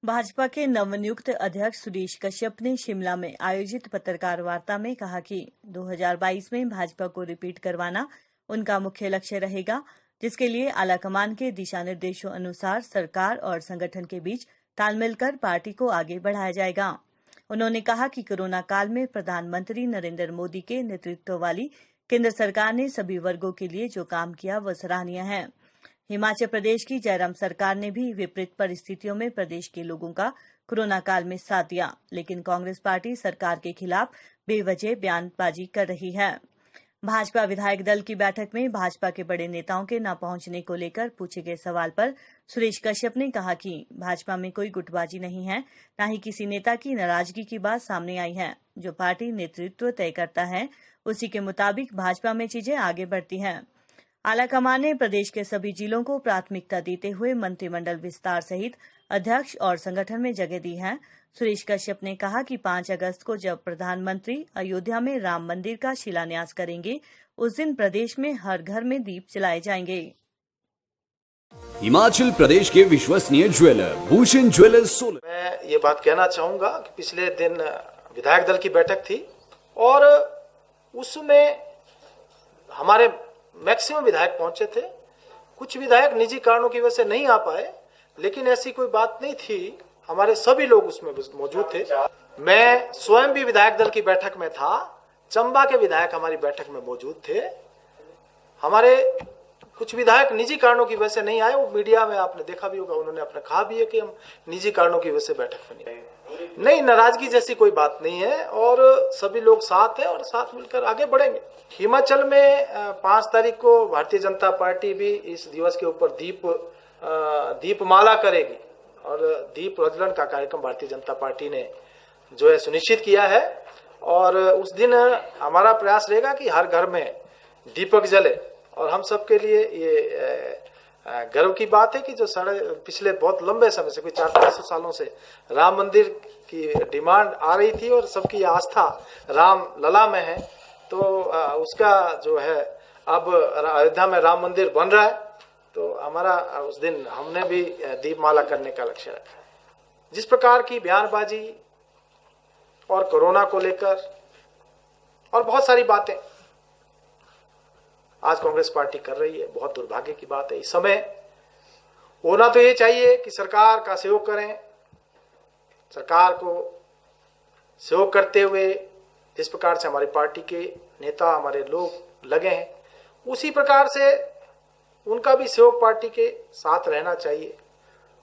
भाजपा के नवनियुक्त अध्यक्ष सुरेश कश्यप ने शिमला में आयोजित पत्रकार वार्ता में कहा कि 2022 में भाजपा को रिपीट करवाना उनका मुख्य लक्ष्य रहेगा, जिसके लिए आलाकमान के दिशा निर्देशों अनुसार सरकार और संगठन के बीच तालमेल कर पार्टी को आगे बढ़ाया जाएगा। उन्होंने कहा कि कोरोना काल में प्रधानमंत्री नरेंद्र मोदी के नेतृत्व वाली केंद्र सरकार ने सभी वर्गों के लिए जो काम किया वह सराहनीय है। हिमाचल प्रदेश की जयराम सरकार ने भी विपरीत परिस्थितियों में प्रदेश के लोगों का कोरोना काल में साथ दिया, लेकिन कांग्रेस पार्टी सरकार के खिलाफ बेवजह बयानबाजी कर रही है। भाजपा विधायक दल की बैठक में भाजपा के बड़े नेताओं के न पहुंचने को लेकर पूछे गए सवाल पर सुरेश कश्यप ने कहा कि भाजपा में कोई गुटबाजी नहीं है, न ही किसी नेता की नाराजगी की बात सामने आई है। जो पार्टी नेतृत्व तय करता है उसी के मुताबिक भाजपा में चीजें आगे बढ़ती हैं। आलाकमान ने प्रदेश के सभी जिलों को प्राथमिकता देते हुए मंत्रिमंडल विस्तार सहित अध्यक्ष और संगठन में जगह दी है। सुरेश कश्यप ने कहा कि 5 अगस्त को जब प्रधानमंत्री अयोध्या में राम मंदिर का शिलान्यास करेंगे, उस दिन प्रदेश में हर घर में दीप जलाए जाएंगे। हिमाचल प्रदेश के विश्वसनीय ज्वेलर भूषण ज्वेलर्स सोलन। मैं ये बात कहना चाहूंगा कि पिछले दिन विधायक दल की बैठक थी और उसमें हमारे मैक्सिमम विधायक पहुंचे थे। कुछ विधायक निजी कारणों की वजह से नहीं आ पाए, लेकिन ऐसी कोई बात नहीं थी, हमारे सभी लोग उसमें मौजूद थे। मैं स्वयं भी विधायक दल की बैठक में था, चंबा के विधायक हमारी बैठक में मौजूद थे। हमारे कुछ विधायक निजी कारणों की वजह से नहीं आए, वो मीडिया में आपने देखा भी होगा, उन्होंने अपने कहा भी है कि हम निजी कारणों की वजह से बैठक में नहीं आए। नहीं, नाराजगी जैसी कोई बात नहीं है और सभी लोग साथ हैं और साथ मिलकर आगे बढ़ेंगे। हिमाचल में 5 तारीख को भारतीय जनता पार्टी भी इस दिवस के ऊपर दीपमाला करेगी और दीप प्रज्वलन का कार्यक्रम भारतीय जनता पार्टी ने जो है सुनिश्चित किया है और उस दिन हमारा प्रयास रहेगा कि हर घर में दीपक जले। और हम सबके लिए ये गर्व की बात है कि जो पिछले बहुत लंबे समय से, कोई 400-500 सालों से राम मंदिर की डिमांड आ रही थी और सबकी आस्था राम लला में है, तो उसका जो है अब अयोध्या में राम मंदिर बन रहा है, तो हमारा उस दिन हमने भी दीपमाला करने का लक्ष्य रखा है। जिस प्रकार की बयानबाजी और कोरोना को लेकर और बहुत सारी बातें आज कांग्रेस पार्टी कर रही है, बहुत दुर्भाग्य की बात है। इस समय होना तो ये चाहिए कि सरकार का सहयोग करें, सरकार को सहयोग करते हुए जिस प्रकार से हमारी पार्टी के नेता, हमारे लोग लगे हैं, उसी प्रकार से उनका भी सहयोग पार्टी के साथ रहना चाहिए।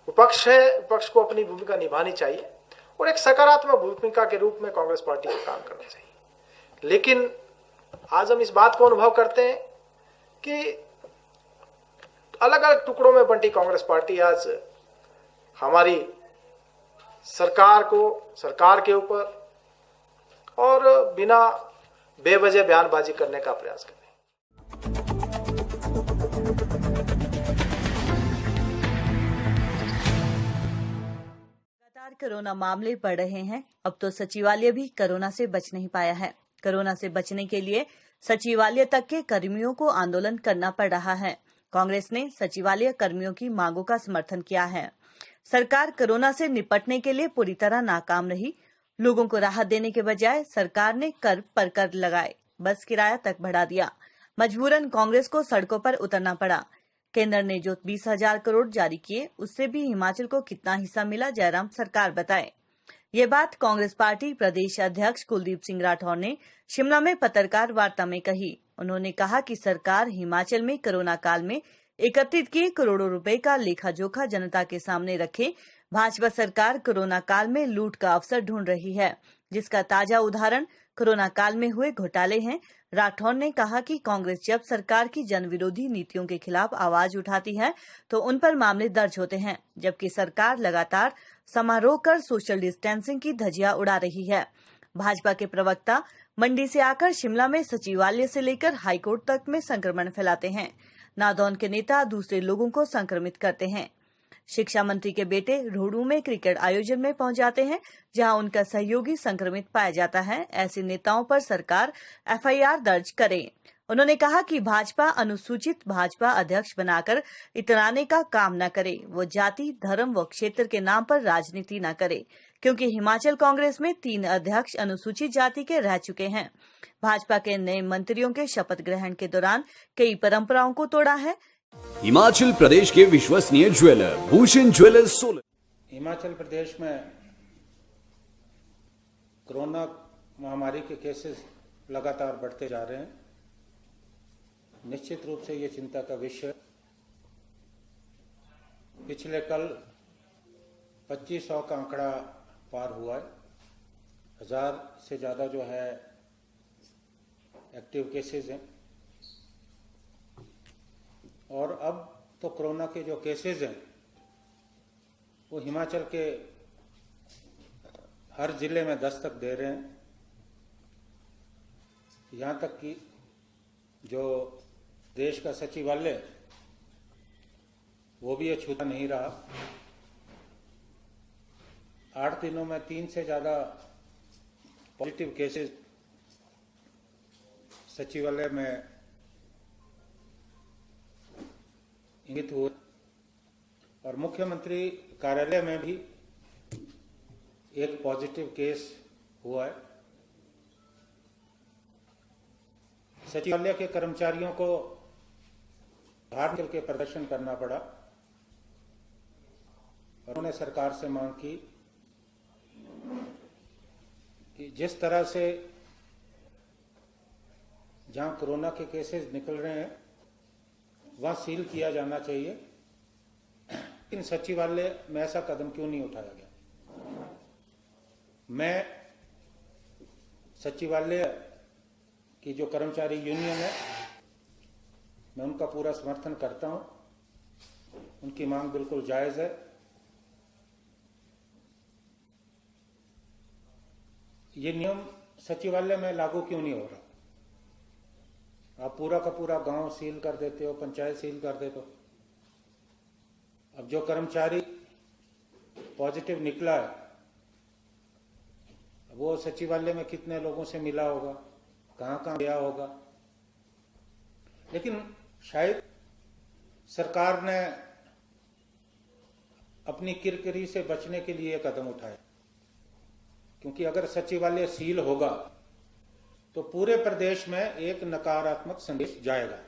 विपक्ष है, विपक्ष को अपनी भूमिका निभानी चाहिए और एक सकारात्मक भूमिका के रूप में कांग्रेस पार्टी को काम करना चाहिए। लेकिन आज हम इस बात को अनुभव करते हैं कि अलग अलग टुकड़ों में बंटी कांग्रेस पार्टी आज हमारी सरकार को, सरकार के ऊपर और बिना बेवजह बयानबाजी करने का प्रयास कर रही है। लगातार कोरोना मामले बढ़ रहे हैं। अब तो सचिवालय भी कोरोना से बच नहीं पाया है। कोरोना से बचने के लिए सचिवालय तक के कर्मियों को आंदोलन करना पड़ रहा है। कांग्रेस ने सचिवालय कर्मियों की मांगों का समर्थन किया है। सरकार कोरोना से निपटने के लिए पूरी तरह नाकाम रही। लोगों को राहत देने के बजाय सरकार ने कर पर कर लगाए, बस किराया तक बढ़ा दिया। मजबूरन कांग्रेस को सड़कों पर उतरना पड़ा। केंद्र ने जो 20,000 करोड़ जारी किए, उससे भी हिमाचल को कितना हिस्सा मिला, जयराम सरकार बताए। ये बात कांग्रेस पार्टी प्रदेश अध्यक्ष कुलदीप सिंह राठौर ने शिमला में पत्रकार वार्ता में कही। उन्होंने कहा कि सरकार हिमाचल में कोरोना काल में एकत्रित किए करोड़ों रुपए का लेखा जोखा जनता के सामने रखे। भाजपा सरकार कोरोना काल में लूट का अवसर ढूंढ रही है, जिसका ताजा उदाहरण कोरोना काल में हुए घोटाले हैं। राठौर ने कहा कि कांग्रेस जब सरकार की जनविरोधी नीतियों के खिलाफ आवाज उठाती है तो उन पर मामले दर्ज होते हैं, जबकि सरकार लगातार समारोह कर सोशल डिस्टेंसिंग की धज्जियां उड़ा रही है। भाजपा के प्रवक्ता मंडी से आकर शिमला में सचिवालय से लेकर हाईकोर्ट तक में संक्रमण फैलाते हैं। नादौन के नेता दूसरे लोगों को संक्रमित करते हैं। शिक्षा मंत्री के बेटे रोहड़ू में क्रिकेट आयोजन में पहुंच जाते हैं, जहां उनका सहयोगी संक्रमित पाया जाता है। ऐसे नेताओं पर सरकार एफआईआर दर्ज करे। उन्होंने कहा कि भाजपा अनुसूचित भाजपा अध्यक्ष बनाकर इतराने का काम न करे। वो जाति, धर्म व क्षेत्र के नाम पर राजनीति न करे, क्योंकि हिमाचल कांग्रेस में 3 अध्यक्ष अनुसूचित जाति के रह चुके हैं। भाजपा के नए मंत्रियों के शपथ ग्रहण के दौरान कई परंपराओं को तोड़ा है। हिमाचल प्रदेश के विश्वसनीय ज्वेलर भूषण ज्वेलर्स सोलन। हिमाचल प्रदेश में कोरोना महामारी के केसेस लगातार बढ़ते जा रहे हैं। निश्चित रूप से ये चिंता का विषय। पिछले कल 2500 का आंकड़ा पार हुआ है। 1000 से ज्यादा जो है एक्टिव केसेस हैं। और अब तो कोरोना के जो केसेस हैं वो हिमाचल के हर जिले में दस्तक दे रहे हैं। यहाँ तक कि जो देश का सचिवालय वो भी ये छूता नहीं रहा। 8 दिनों में 3 से ज्यादा पॉजिटिव केसेस सचिवालय में इंगित हुए और मुख्यमंत्री कार्यालय में भी एक पॉजिटिव केस हुआ है। सचिवालय के कर्मचारियों को बाहर निकल के प्रदर्शन करना पड़ा और उन्होंने सरकार से मांग की कि जिस तरह से जहां कोरोना के केसेस निकल रहे हैं वहां सील किया जाना चाहिए। इन सचिवालय में ऐसा कदम क्यों नहीं उठाया गया? मैं सचिवालय की जो कर्मचारी यूनियन है मैं उनका पूरा समर्थन करता हूं। उनकी मांग बिल्कुल जायज है। ये नियम सचिवालय में लागू क्यों नहीं हो रहा? आप पूरा का पूरा गांव सील कर देते हो, पंचायत सील कर देते हो। अब जो कर्मचारी पॉजिटिव निकला है वो सचिवालय में कितने लोगों से मिला होगा, कहां गया होगा। लेकिन शायद सरकार ने अपनी किरकिरी से बचने के लिए कदम उठाए, क्योंकि अगर सचिवालय सील होगा तो पूरे प्रदेश में एक नकारात्मक संदेश जाएगा।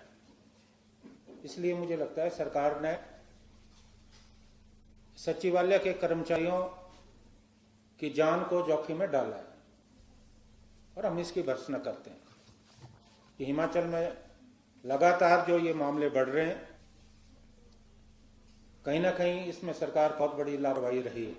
इसलिए मुझे लगता है सरकार ने सचिवालय के कर्मचारियों की जान को जोखिम में डाला है और हम इसकी भर्त्सना करते हैं कि हिमाचल में लगातार जो ये मामले बढ़ रहे हैं, कहीं ना कहीं इसमें सरकार बहुत बड़ी लापरवाही रही है।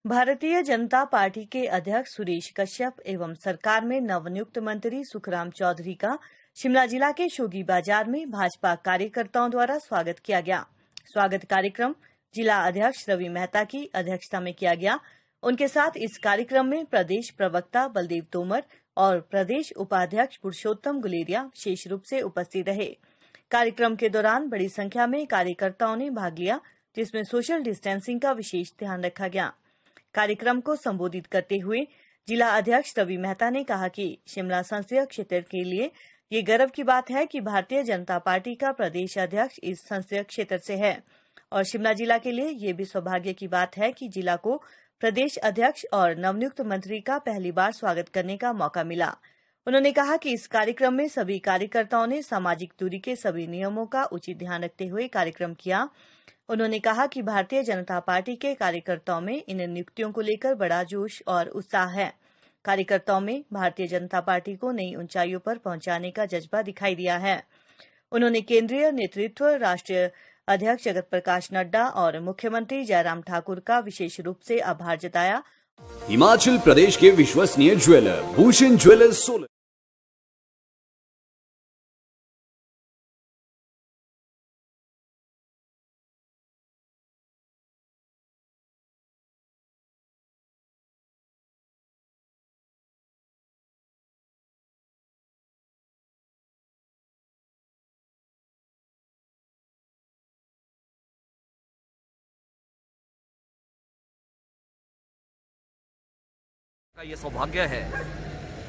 भारतीय जनता पार्टी के अध्यक्ष सुरेश कश्यप एवं सरकार में नवनियुक्त मंत्री सुखराम चौधरी का शिमला जिला के शोगी बाजार में भाजपा कार्यकर्ताओं द्वारा स्वागत किया गया। स्वागत कार्यक्रम जिला अध्यक्ष रवि मेहता की अध्यक्षता में किया गया। उनके साथ इस कार्यक्रम में प्रदेश प्रवक्ता बलदेव तोमर और प्रदेश उपाध्यक्ष पुरुषोत्तम गुलेरिया विशेष रूप से उपस्थित रहे। कार्यक्रम के दौरान बड़ी संख्या में कार्यकर्ताओं ने भाग लिया, जिसमें सोशल डिस्टेंसिंग का विशेष ध्यान रखा गया। कार्यक्रम को संबोधित करते हुए जिला अध्यक्ष रवि मेहता ने कहा कि शिमला संसदीय क्षेत्र के लिए ये गर्व की बात है कि भारतीय जनता पार्टी का प्रदेश अध्यक्ष इस संसदीय क्षेत्र से है और शिमला जिला के लिए ये भी सौभाग्य की बात है कि जिला को प्रदेश अध्यक्ष और नवनियुक्त मंत्री का पहली बार स्वागत करने का मौका मिला। उन्होंने कहा कि इस कार्यक्रम में सभी कार्यकर्ताओं ने सामाजिक दूरी के सभी नियमों का उचित ध्यान रखते हुए कार्यक्रम किया। उन्होंने कहा कि भारतीय जनता पार्टी के कार्यकर्ताओं में इन नियुक्तियों को लेकर बड़ा जोश और उत्साह है। कार्यकर्ताओं में भारतीय जनता पार्टी को नई ऊंचाइयों पर पहुंचाने का जज्बा दिखाई दिया है। उन्होंने केंद्रीय नेतृत्व, राष्ट्रीय अध्यक्ष जगत प्रकाश नड्डा और मुख्यमंत्री जयराम ठाकुर का विशेष रूप से आभार जताया। हिमाचल प्रदेश के विश्वसनीय ज्वेलर भूषण ज्वेलर्स सोलन। ये सौभाग्य है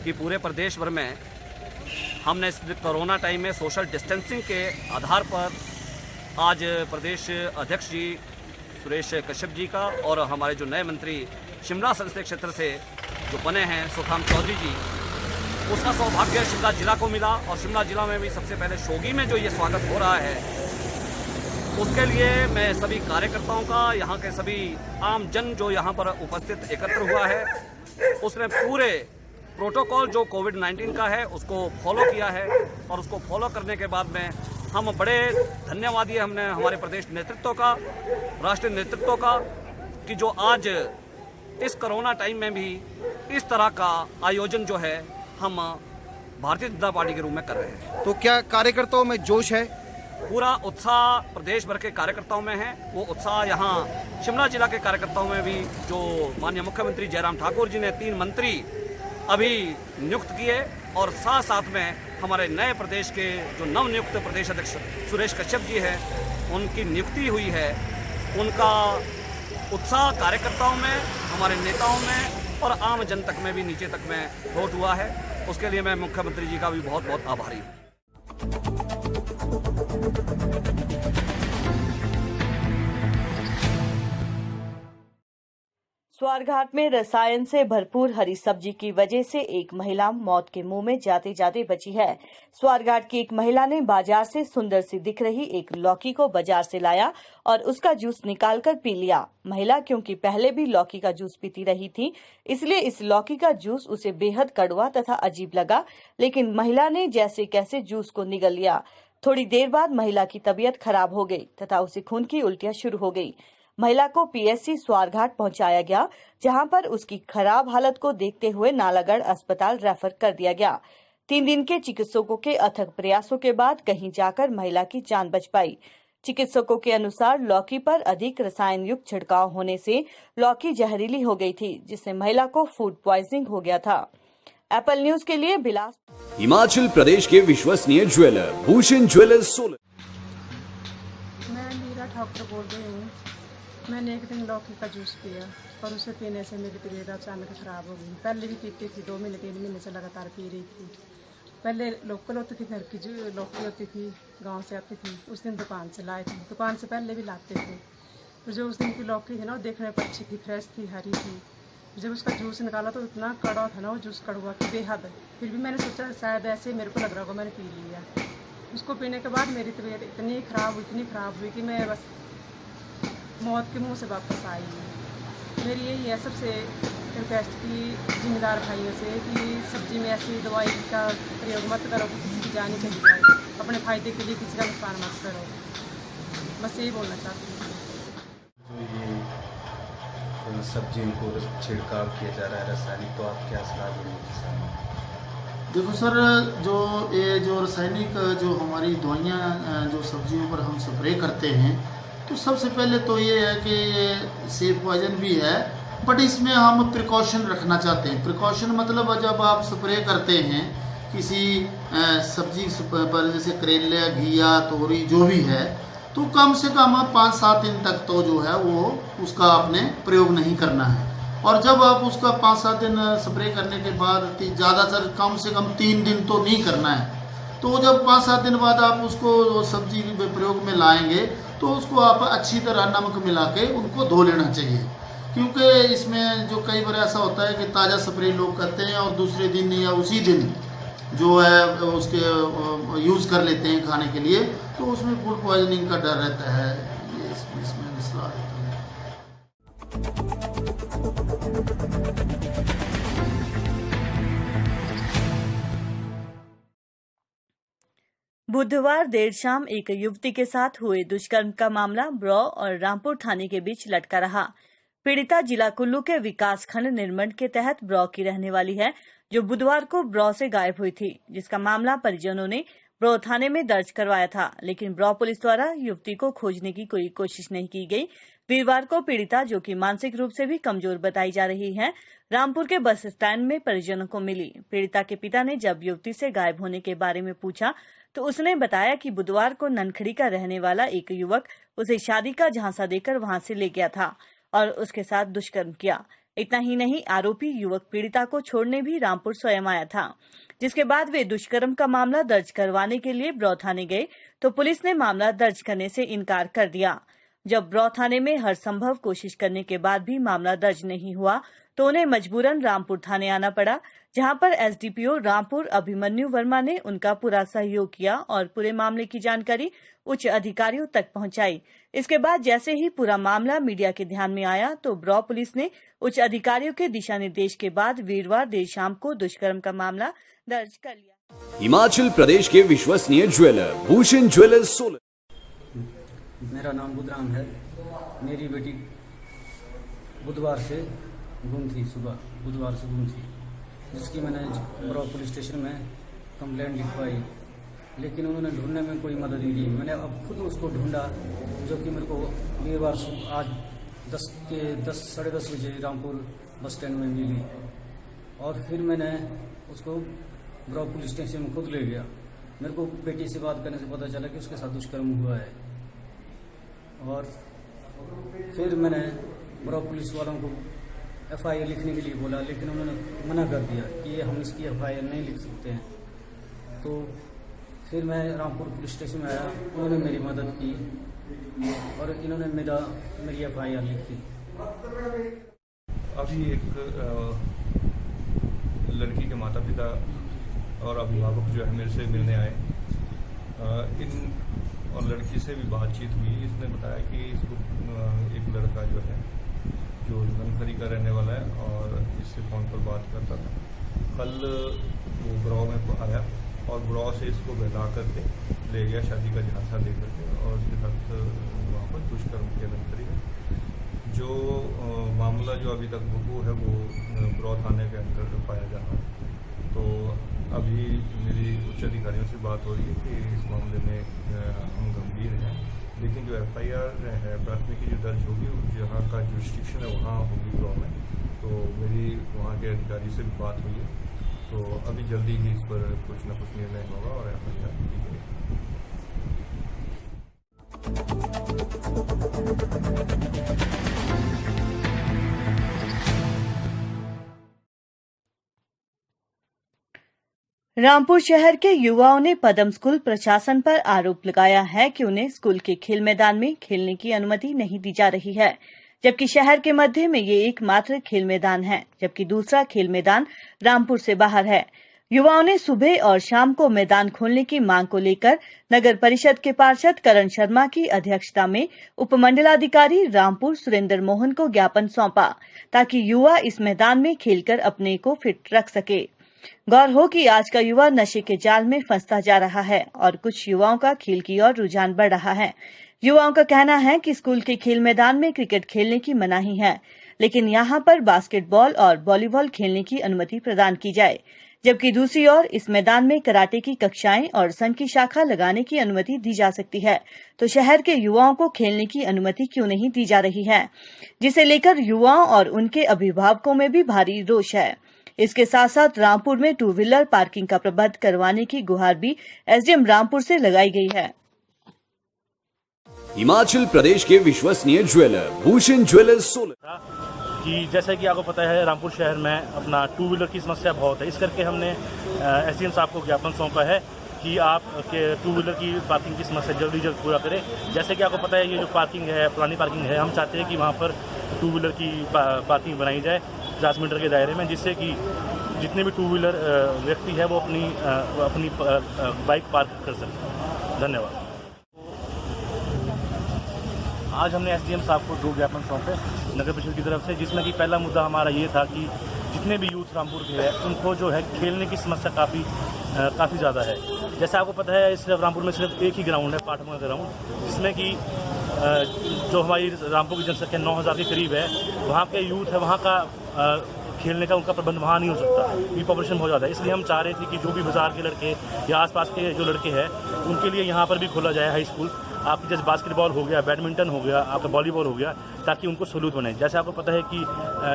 कि पूरे प्रदेश भर में हमने इस कोरोना टाइम में सोशल डिस्टेंसिंग के आधार पर आज प्रदेश अध्यक्ष जी सुरेश कश्यप जी का और हमारे जो नए मंत्री शिमला संसदीय क्षेत्र से जो बने हैं सुखाम चौधरी जी, उसका सौभाग्य शिमला जिला को मिला। और शिमला जिला में भी सबसे पहले शोगी में जो ये स्वागत हो रहा है, उसके लिए मैं सभी कार्यकर्ताओं का, यहाँ के सभी आम जन जो यहाँ पर उपस्थित एकत्र हुआ है, उसने पूरे प्रोटोकॉल जो कोविड-19 का है उसको फॉलो किया है। और उसको फॉलो करने के बाद में हम बड़े धन्यवादी हमने हमारे प्रदेश नेतृत्व का, राष्ट्रीय नेतृत्व का, कि जो आज इस कोरोना टाइम में भी इस तरह का आयोजन जो है हम भारतीय जनता पार्टी के रूप में कर रहे हैं। तो क्या कार्यकर्ताओं में जोश है? पूरा उत्साह प्रदेश भर के कार्यकर्ताओं में है। वो उत्साह यहाँ शिमला जिला के कार्यकर्ताओं में भी, जो माननीय मुख्यमंत्री जयराम ठाकुर जी ने 3 मंत्री अभी नियुक्त किए और साथ साथ में हमारे नए प्रदेश के जो नवनियुक्त प्रदेश अध्यक्ष सुरेश कश्यप जी हैं, उनकी नियुक्ति हुई है। उनका उत्साह कार्यकर्ताओं में, हमारे नेताओं में और आम जन तक में भी, नीचे तक में वोट हुआ है। उसके लिए मैं मुख्यमंत्री जी का भी बहुत बहुत आभारी हूँ। स्वारघाट में रसायन से भरपूर हरी सब्जी की वजह से एक महिला मौत के मुंह में जाते जाते बची है। स्वारघाट की एक महिला ने बाजार से सुंदर सी दिख रही एक लौकी को बाजार से लाया और उसका जूस निकालकर पी लिया। महिला क्योंकि पहले भी लौकी का जूस पीती रही थी, इसलिए इस लौकी का जूस उसे बेहद कड़वा तथा अजीब लगा, लेकिन महिला ने जैसे कैसे जूस को निगल लिया। थोड़ी देर बाद महिला की तबीयत खराब हो गई तथा उसे खून की उल्टियां शुरू हो गई। महिला को पीएससी स्वारघाट पहुंचाया गया, जहां पर उसकी खराब हालत को देखते हुए नालागढ़ अस्पताल रेफर कर दिया गया। 3 दिन के चिकित्सकों के अथक प्रयासों के बाद कहीं जाकर महिला की जान बच पाई। चिकित्सकों के अनुसार लौकी पर अधिक रसायन युक्त छिड़काव होने से लौकी जहरीली हो गई थी, जिससे महिला को फूड प्वाइजनिंग हो गया था। एप्पल न्यूज के लिए बिलास। हिमाचल प्रदेश के विश्वसनीय ज्वेलर भूषण ज्वेलर्स सोलन। मैं मीरा ठाकुर बोल रही हूँ। मैंने एक दिन लौकी का जूस पिया और उसे पीने से मेरी तबीयत अचानक खराब हो गई। पहले भी पीती थी, 2 महीने 3 महीने से लगातार पी रही थी। पहले लोकल होती थी, घर की जो लौकी होती थी, गांव से आती थी, उस दिन दुकान से लाए थे। दुकान से पहले भी लाते थे। तो जो उस दिन की लौकी थी ना, वो देखने पर अच्छी थी, फ्रेश थी, हरी थी। जब उसका जूस निकाला तो इतना कड़वा था ना वो जूस, कड़वा थी बेहद। फिर भी मैंने सोचा शायद ऐसे मेरे को लग रहा होगा, मैंने पी लिया। उसको पीने के बाद मेरी तबीयत इतनी ख़राब हुई कि मैं बस मौत के मुंह से वापस आई हूँ। मेरी यही है सबसे रिक्वेस्ट की जिम्मेदार भाइयों से कि सब्जी में ऐसी दवाई का प्रयोग मत करो कि किसी की जान ही चली जाए। अपने फायदे के लिए किसी का नुकसान मत करो, बस यही बोलना चाहती हूँ। जो ये सब्जियों को छिड़काव किया जा रहा है रासायनिक, तो आप क्या सलाह देंगे किसानों को? देखो सर, जो रासायनिक जो हमारी दवाइयाँ जो सब्जियों पर हम स्प्रे करते हैं, तो सबसे पहले तो ये है कि ये सेफ पॉइजन भी है, बट इसमें हम प्रिकॉशन रखना चाहते हैं। प्रिकॉशन मतलब जब आप स्प्रे करते हैं किसी सब्जी पर, जैसे करेला, घिया, तोरी जो भी है, तो कम से कम 5-7 दिन तक तो जो है वो उसका आपने प्रयोग नहीं करना है। और जब आप उसका 5-7 दिन स्प्रे करने के बाद, ज़्यादातर कम से कम 3 दिन तो नहीं करना है। तो जब 5-7 दिन बाद आप उसको सब्जी प्रयोग में लाएंगे तो उसको आप अच्छी तरह नमक मिला के उनको धो लेना चाहिए। क्योंकि इसमें जो कई बार ऐसा होता है कि ताज़ा स्प्रे लोग करते हैं और दूसरे दिन या उसी दिन जो है उसके यूज़ कर लेते हैं खाने के लिए, तो उसमें फूड पॉइजनिंग का डर रहता है। ये इसमें मसला है। बुधवार देर शाम एक युवती के साथ हुए दुष्कर्म का मामला ब्रौ और रामपुर थाने के बीच लटका रहा। पीड़िता जिला कुल्लू के विकास खंड निर्मंड के तहत ब्रौ की रहने वाली है, जो बुधवार को ब्रौ से गायब हुई थी, जिसका मामला परिजनों ने ब्रौ थाने में दर्ज करवाया था, लेकिन ब्रौ पुलिस द्वारा युवती को खोजने की कोई कोशिश नहीं की गई। वीरवार को पीड़िता, जो कि मानसिक रूप से भी कमजोर बताई जा रही है, रामपुर के बस स्टैंड में परिजनों को मिली। पीड़िता के पिता ने जब युवती से गायब होने के बारे में पूछा तो उसने बताया कि बुधवार को ननखड़ी का रहने वाला एक युवक उसे शादी का झांसा देकर वहां से ले गया था और उसके साथ दुष्कर्म किया। इतना ही नहीं, आरोपी युवक पीड़िता को छोड़ने भी रामपुर स्वयं आया था, जिसके बाद वे दुष्कर्म का मामला दर्ज करवाने के लिए ब्रौ थाने गए तो पुलिस ने मामला दर्ज करने से इनकार कर दिया। जब ब्रौ थाने में हर संभव कोशिश करने के बाद भी मामला दर्ज नहीं हुआ तो उन्हें मजबूरन रामपुर थाने आना पड़ा, जहां पर एसडीपीओ रामपुर अभिमन्यु वर्मा ने उनका पूरा सहयोग किया और पूरे मामले की जानकारी उच्च अधिकारियों तक पहुंचाई। इसके बाद जैसे ही पूरा मामला मीडिया के ध्यान में आया तो ब्रौ पुलिस ने उच्च अधिकारियों के दिशा निर्देश के बाद वीरवार देर शाम को दुष्कर्म का मामला दर्ज कर लिया। हिमाचल प्रदेश के विश्वसनीय ज्वेलर भूषण ज्वेलर्स सोलन। मेरा नाम बुधराम है। मेरी बेटी बुधवार से गुम थी, जिसकी मैंने ब्रौ पुलिस स्टेशन में कंप्लेंट लिखवाई, लेकिन उन्होंने ढूंढने में कोई मदद नहीं दी। मैंने अब खुद उसको ढूंढा, जो कि मेरे को वीरवार आज 10 साढ़े 10 बजे रामपुर बस स्टैंड में मिली और फिर मैंने उसको ब्रौ पुलिस स्टेशन में खुद ले गया। मेरे को बेटी से बात करने से पता चला कि उसके साथ दुष्कर्म हुआ है और फिर मैंने ब्रौ पुलिस वालों को एफआईआर लिखने के लिए बोला, लेकिन उन्होंने मना कर दिया कि हम इसकी एफआईआर नहीं लिख सकते हैं। तो फिर मैं रामपुर पुलिस स्टेशन में आया, उन्होंने मेरी मदद की और इन्होंने मेरी एफआईआर लिखी। अभी एक लड़की के माता पिता और अभिभावक जो है मेरे से मिलने आए। और लड़की से भी बातचीत हुई। इसने बताया कि इसको एक लड़का जो है जो ननखरी का रहने वाला है और इससे फ़ोन पर बात करता था। कल वो ब्रौ में आया और ब्रौ से इसको बहला करके ले गया, शादी का झांसा दे करके, और उसके साथ वहाँ पर दुष्कर्म किया ननखरी का। जो मामला जो अभी तक वो है वो ब्रौ थाने के अंदर पाया जा रहा है। तो अभी मेरी उच्च अधिकारियों से बात हो रही है कि इस मामले में हम गंभीर हैं, लेकिन जो एफआईआर है प्राथमिकी जो दर्ज होगी जहाँ का जुरिस्डिक्शन है वहाँ होगी ब्रौ में। तो मेरी वहाँ के अधिकारी से भी बात हुई है, तो अभी जल्दी ही इस पर कुछ न कुछ निर्णय होगा और एफआईआर की जाएगी। रामपुर शहर के युवाओं ने पदम स्कूल प्रशासन पर आरोप लगाया है कि उन्हें स्कूल के खेल मैदान में खेलने की अनुमति नहीं दी जा रही है, जबकि शहर के मध्य में ये एकमात्र खेल मैदान है, जबकि दूसरा खेल मैदान रामपुर से बाहर है। युवाओं ने सुबह और शाम को मैदान खोलने की मांग को लेकर नगर परिषद के पार्षद करण शर्मा की अध्यक्षता में उपमंडलाधिकारी रामपुर सुरेंद्र मोहन को ज्ञापन सौंपा, ताकि युवा इस मैदान में खेलकर अपने को फिट रख सके। गौर हो कि आज का युवा नशे के जाल में फंसता जा रहा है और कुछ युवाओं का खेल की ओर रुझान बढ़ रहा है। युवाओं का कहना है कि स्कूल के खेल मैदान में क्रिकेट खेलने की मनाही है, लेकिन यहाँ पर बास्केटबॉल और वॉलीबॉल खेलने की अनुमति प्रदान की जाए, जबकि दूसरी ओर इस मैदान में कराटे की कक्षाएं और संघ की शाखा लगाने की अनुमति दी जा सकती है। तो शहर के युवाओं को खेलने की अनुमति क्यों नहीं दी जा रही है, जिसे लेकर युवाओं और उनके अभिभावकों में भी भारी रोष है। इसके साथ साथ रामपुर में 2 व्हीलर पार्किंग का प्रबंध करवाने की गुहार भी एसडीएम रामपुर से लगाई गई है। हिमाचल प्रदेश के विश्वसनीय ज्वेलर भूषण ज्वेलर्स सोलन। कि जैसे कि आपको पता है रामपुर शहर में अपना 2 व्हीलर की समस्या बहुत है, इस करके हमने एसडीएम साहब को ज्ञापन सौंपा है कि आप के 2 व्हीलर की पार्किंग की समस्या जल्द पूरा करें। जैसे कि आपको पता है ये जो पार्किंग है पुरानी पार्किंग है, हम चाहते हैं कि वहाँ पर 2 व्हीलर की पार्किंग बनाई जाए 50 मीटर के दायरे में, जिससे कि जितने भी 2 व्हीलर व्यक्ति है वो अपनी बाइक पार्क कर सकें। धन्यवाद। आज हमने एसडीएम साहब को 2 ज्ञापन सौंपे नगर परिषद की तरफ से, जिसमें कि पहला मुद्दा हमारा ये था कि जितने भी यूथ रामपुर के हैं उनको जो है खेलने की समस्या काफ़ी ज़्यादा है। जैसे आपको पता है सिर्फ रामपुर में सिर्फ एक ही ग्राउंड है, पाठमा ग्राउंड, जिसमें कि जो हमारी रामपुर की जनसंख्या 9000 के करीब है, वहाँ के यूथ है, वहाँ का खेलने का उनका प्रबंध वहाँ नहीं हो सकता, ये पॉपुलेशन बहुत ज़्यादा है। इसलिए हम चाह रहे थे कि जो भी बाज़ार के लड़के या आसपास के जो लड़के हैं उनके लिए यहाँ पर भी खोला जाए हाई स्कूल, आपकी जैसे बास्केटबॉल हो गया, बैडमिंटन हो गया, आपका वॉलीबॉल हो गया, ताकि उनको सहूलत बने। जैसे आपको पता है कि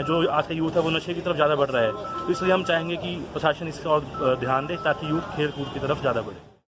जो आज का यूथ है वो नशे की तरफ ज़्यादा बढ़ रहा है, तो इसलिए हम चाहेंगे कि प्रशासन इस और ध्यान दे ताकि यूथ खेल कूद की तरफ ज़्यादा बढ़े।